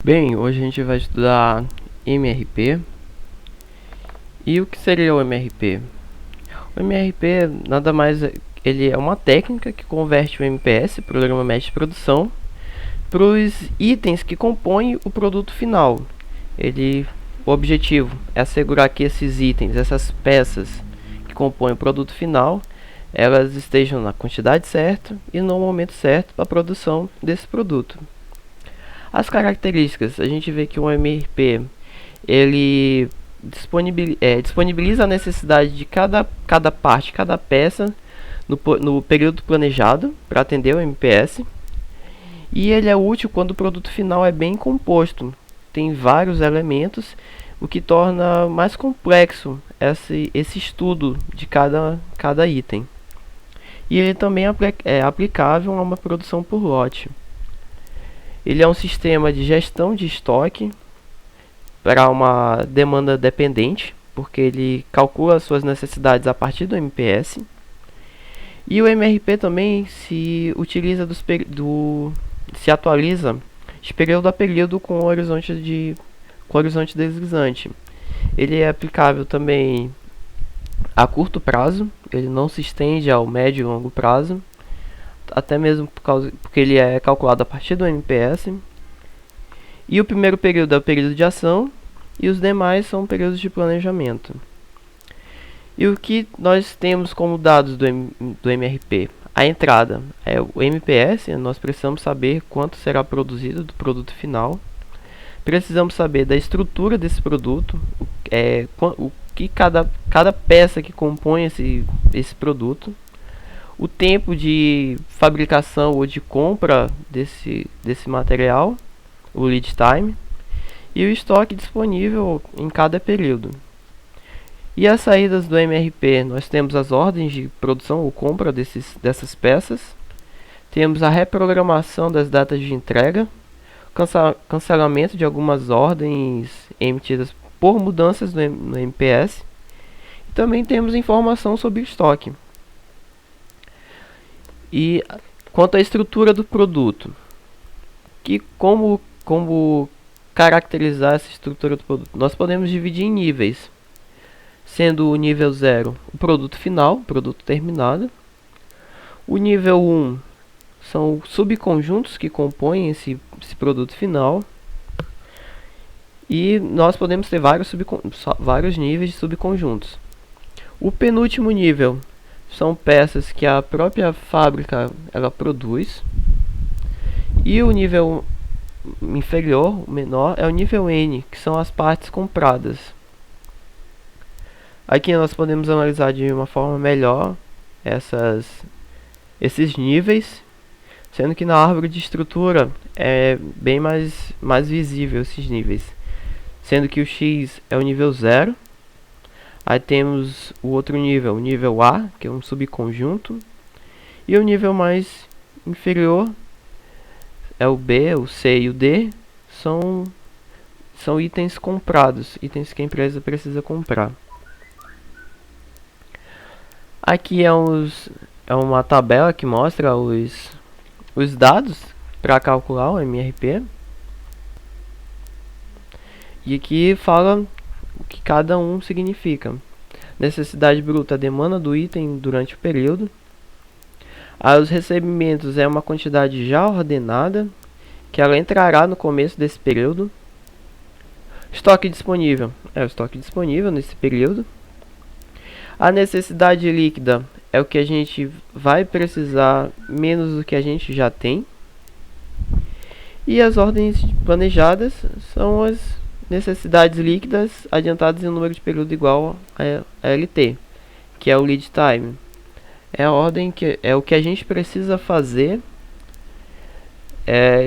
Bem, hoje a gente vai estudar MRP. E o que seria o MRP? O MRP nada mais ele é uma técnica que converte o MPS, Programa Médio de Produção, para os itens que compõem o produto final. O objetivo é assegurar que esses itens, essas peças que compõem o produto final, elas estejam na quantidade certa e no momento certo para a produção desse produto. As características, a gente vê que o MRP ele disponibiliza a necessidade de cada parte, cada peça no período planejado para atender o MPS. E ele é útil quando o produto final é bem composto, tem vários elementos, o que torna mais complexo esse estudo de cada item. E ele também é aplicável a uma produção por lote. Ele é um sistema de gestão de estoque para uma demanda dependente, porque ele calcula suas necessidades a partir do MPS. E o MRP também se utiliza se atualiza de período a período com horizonte deslizante. Ele é aplicável também a curto prazo, ele não se estende ao médio e longo prazo, até mesmo porque ele é calculado a partir do MPS. E o primeiro período é o período de ação e os demais são períodos de planejamento. E o que nós temos como dados do MRP? A entrada é o MPS, nós precisamos saber quanto será produzido do produto final. Precisamos saber da estrutura desse produto, o que cada peça que compõe esse produto, o tempo de fabricação ou de compra desse material, o lead time, e o estoque disponível em cada período. E as saídas do MRP, nós temos as ordens de produção ou compra dessas peças, temos a reprogramação das datas de entrega, cancelamento de algumas ordens emitidas por mudanças no MPS, e também temos informação sobre o estoque. E quanto à estrutura do produto, como caracterizar essa estrutura do produto? Nós podemos dividir em níveis, sendo o nível 0 o produto final, o produto terminado. O nível 1 são subconjuntos que compõem esse produto final. E nós podemos ter vários níveis de subconjuntos. O penúltimo nível são peças que a própria fábrica ela produz. E o nível inferior, o menor, é o nível N, que são as partes compradas. Aqui nós podemos analisar de uma forma melhor esses níveis, sendo que na árvore de estrutura é bem mais visível esses níveis, sendo que o X é o nível 0, aí temos o outro nível, o nível A, que é um subconjunto, e o nível mais inferior é o B, o C e o D, são itens comprados, itens que a empresa precisa comprar. Aqui é uma tabela que mostra os dados para calcular o MRP. E aqui fala o que cada um significa. Necessidade bruta, a demanda do item durante o período. Os recebimentos é uma quantidade já ordenada, que ela entrará no começo desse período. Estoque disponível, é o estoque disponível nesse período. A necessidade líquida é o que a gente vai precisar menos do que a gente já tem. E as ordens planejadas são as necessidades líquidas adiantadas em um número de período igual a LT, que é o lead time. É a ordem que é o que a gente precisa fazer,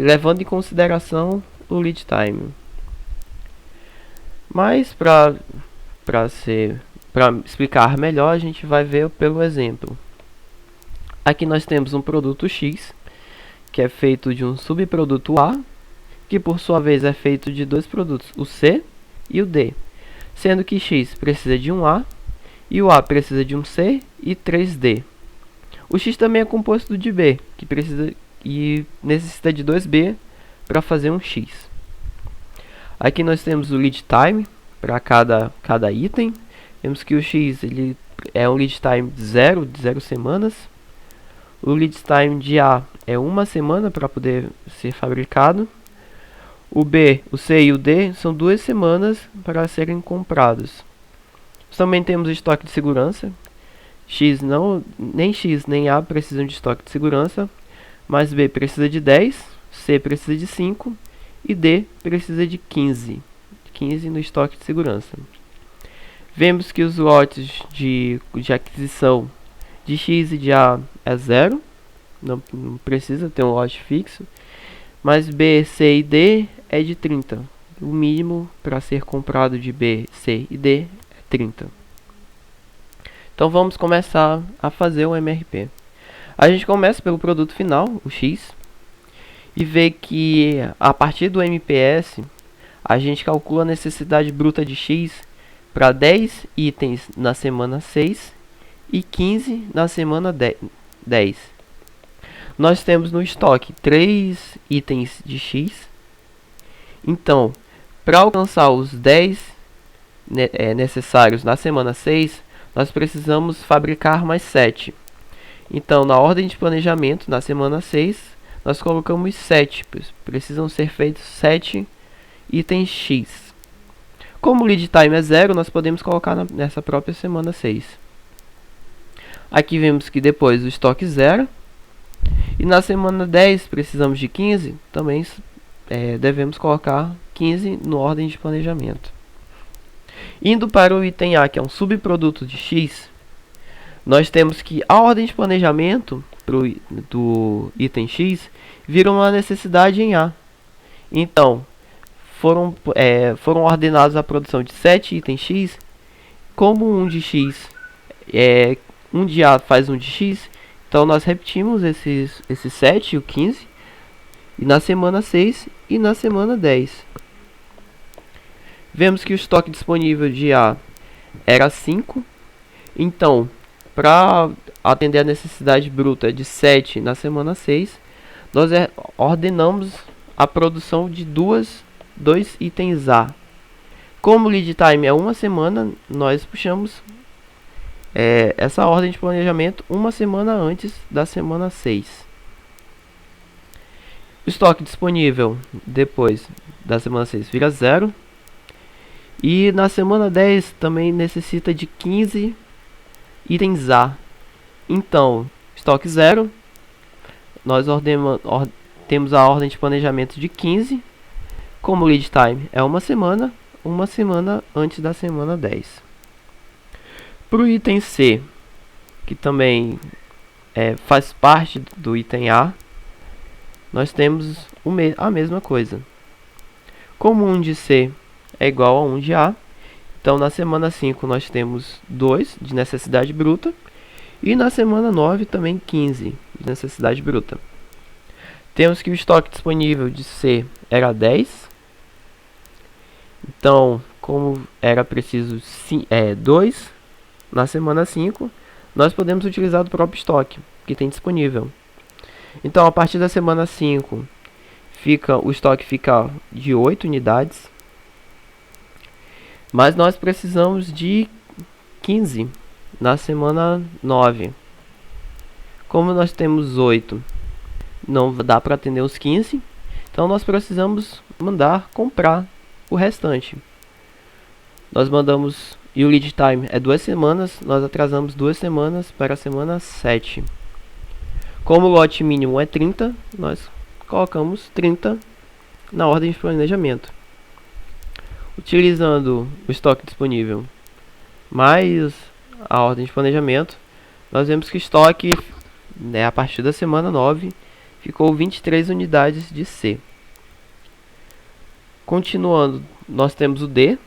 levando em consideração o lead time. Mas para explicar melhor, a gente vai ver pelo exemplo. Aqui nós temos um produto X, que é feito de um subproduto A, que por sua vez é feito de dois produtos, o C e o D, sendo que X precisa de um A e o A precisa de um C e 3D. O X também é composto de B, que necessita de 2B para fazer um X. Aqui nós temos o lead time para cada item. Vemos que o X ele é um lead time de 0 semanas. O lead time de A é 1 semana para poder ser fabricado. O B, o C e o D são 2 semanas para serem comprados. Também temos o estoque de segurança. Nem X nem A precisam de estoque de segurança, mas B precisa de 10, C precisa de 5 e D precisa de 15 no estoque de segurança. Vemos que os lotes de aquisição de X e de A é 0, não precisa ter um lote fixo, mas B, C e D é de 30. O mínimo para ser comprado de B, C e D é 30. Então vamos começar a fazer o MRP. A gente começa pelo produto final, o X, e vê que a partir do MPS a gente calcula a necessidade bruta de X para 10 itens na semana 6 e 15 na semana 10. Nós temos no estoque 3 itens de X. Então, para alcançar os 10 necessários na semana 6, nós precisamos fabricar mais 7. Então, na ordem de planejamento, na semana 6, nós colocamos 7. Precisam ser feitos 7 itens X. Como o lead time é 0, nós podemos colocar nessa própria semana 6. Aqui vemos que depois o estoque 0. E na semana 10 precisamos de 15. Também devemos colocar 15 no ordem de planejamento. Indo para o item A, que é um subproduto de X, nós temos que a ordem de planejamento do item X vira uma necessidade em A. Então, foram ordenados a produção de 7 itens X. Como um de X, um de A faz um de X, então nós repetimos esses 7 e o 15, e na semana 6 e na semana 10. Vemos que o estoque disponível de A era 5. Então, para atender a necessidade bruta de 7 na semana 6, nós ordenamos a produção de 2 itens A. Como o lead time é 1 semana, nós puxamos essa ordem de planejamento 1 semana antes da semana 6. O estoque disponível depois da semana 6 vira 0. E na semana 10 também necessita de 15 itens A. Então, estoque 0. Nós temos a ordem de planejamento de 15. Como o lead time é 1 semana antes da semana 10. Para o item C, que também faz parte do item A, nós temos a mesma coisa. Como 1 de C é igual a 1 de A, então na semana 5 nós temos 2 de necessidade bruta, e na semana 9 também 15 de necessidade bruta. Temos que o estoque disponível de C era 10, então como era preciso 2 na semana 5, nós podemos utilizar o próprio estoque que tem disponível. Então a partir da semana 5 o estoque fica de 8 unidades. Mas nós precisamos de 15 na semana 9. Como nós temos 8, não dá para atender os 15. Então nós precisamos mandar comprar o restante. Nós mandamos, e o lead time é 2 semanas, nós atrasamos 2 semanas para a semana 7. Como o lote mínimo é 30, nós colocamos 30 na ordem de planejamento. Utilizando o estoque disponível mais a ordem de planejamento, nós vemos que o estoque, a partir da semana 9, ficou 23 unidades de C. Continuando, nós temos o D.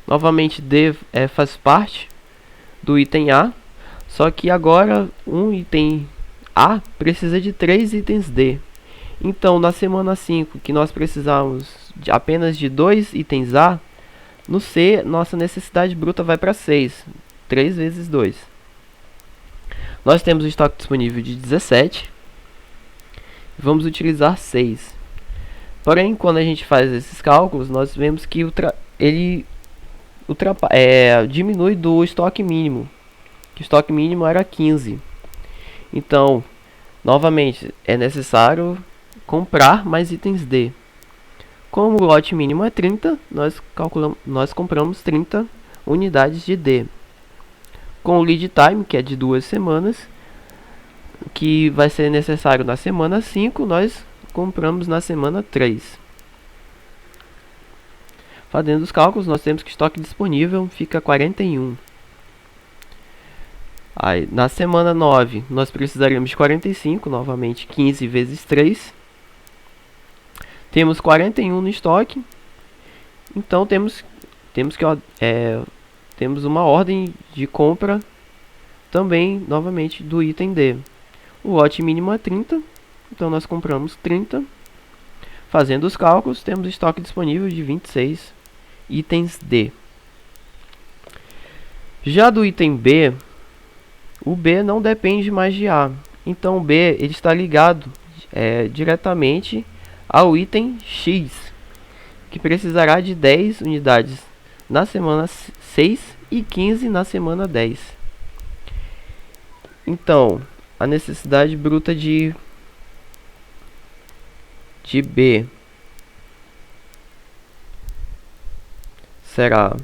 Novamente, D faz parte do item A, só que agora um item A precisa de 3 itens D. Então, na semana 5, que nós precisamos apenas de 2 itens A, no C, nossa necessidade bruta vai para 6. 3 vezes 2. Nós temos o estoque disponível de 17. Vamos utilizar 6. Porém, quando a gente faz esses cálculos, nós vemos que ele diminui do estoque mínimo, que o estoque mínimo era 15. Então, novamente, é necessário comprar mais itens D. Como o lote mínimo é 30, nós compramos 30 unidades de D. Com o lead time, que é de 2 semanas, que vai ser necessário na semana 5, nós compramos na semana 3. Fazendo os cálculos, nós temos que estoque disponível fica 41. Aí, na semana 9, nós precisaríamos de 45, novamente 15 vezes 3. Temos 41 no estoque. Então temos uma ordem de compra também, novamente, do item D. O lote mínimo é 30, então nós compramos 30. Fazendo os cálculos, temos estoque disponível de 26 itens D. Já do item B, o B não depende mais de A. Então o B ele está ligado diretamente ao item X, que precisará de 10 unidades na semana 6 e 15 na semana 10. Então, a necessidade bruta de B será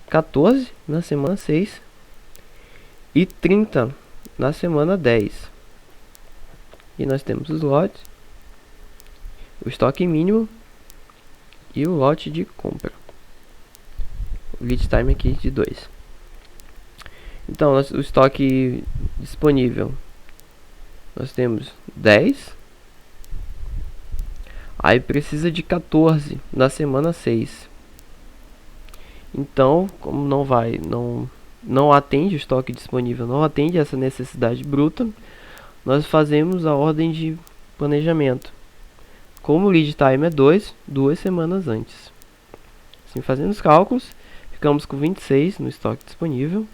14 na semana 6 e 30 na semana 10. E nós temos os lotes, o estoque mínimo e o lote de compra. O lead time aqui de 2. Então, o estoque disponível, nós temos 10. Aí precisa de 14 na semana 6. Então, como não atende o estoque disponível, não atende essa necessidade bruta, nós fazemos a ordem de planejamento. Como o lead time é 2 semanas antes. Assim, fazendo os cálculos, ficamos com 26 no estoque disponível.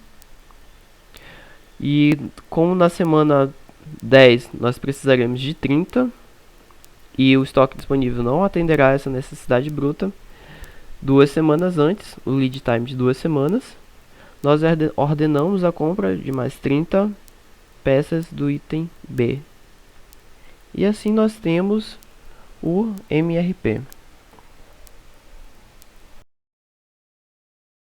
E como na semana 10 nós precisaremos de 30 e o estoque disponível não atenderá essa necessidade bruta, 2 semanas antes, o lead time de 2 semanas, nós ordenamos a compra de mais 30 peças do item B. E assim nós temos o MRP.